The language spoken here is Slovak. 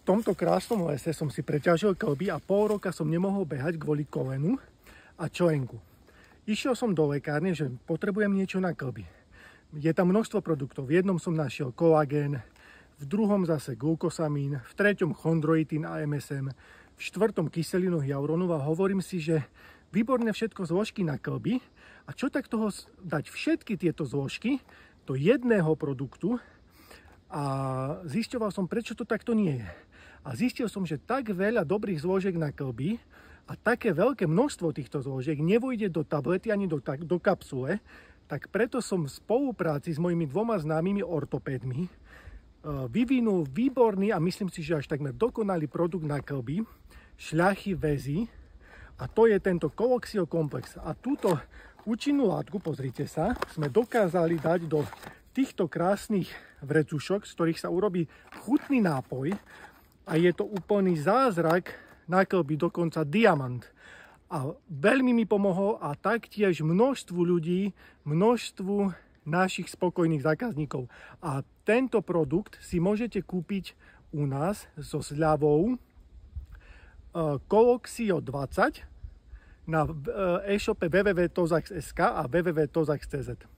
tomto krásnom lese som si preťažil klby a pol roka som nemohol behať kvôli kolenu a členku. Išiel som do lekárne, že potrebujem niečo na klby. Je tam množstvo produktov. V jednom som našiel kolagén, v druhom zase glukosamín, v treťom chondroitín a MSM, v štvrtom kyselinu hyaluronov a hovorím si, že výborné všetko zložky na klby a čo tak toho dať všetky tieto zložky do jedného produktu a zisťoval som, prečo to takto nie je. A zistil som, že tak veľa dobrých zložiek na klby a také veľké množstvo týchto zložiek nevojde do tablety ani do kapsule, tak preto som v spolupráci s mojimi dvoma známymi ortopédmi vyvinul výborný a myslím si, že až takmer dokonalý produkt na klby, šľachy, väzy, a to je tento Coloxio komplex. A túto účinnú látku, pozrite sa, sme dokázali dať do týchto krásnych vrecušok, z ktorých sa urobí chutný nápoj a je to úplný zázrak na klby, dokonca diamant. A veľmi mi pomohol a taktiež množstvu ľudí, množstvu našich spokojných zákazníkov. A tento produkt si môžete kúpiť u nás so zľavou Coloxio 20 na e-shope www.tozax.sk a www.tozax.cz.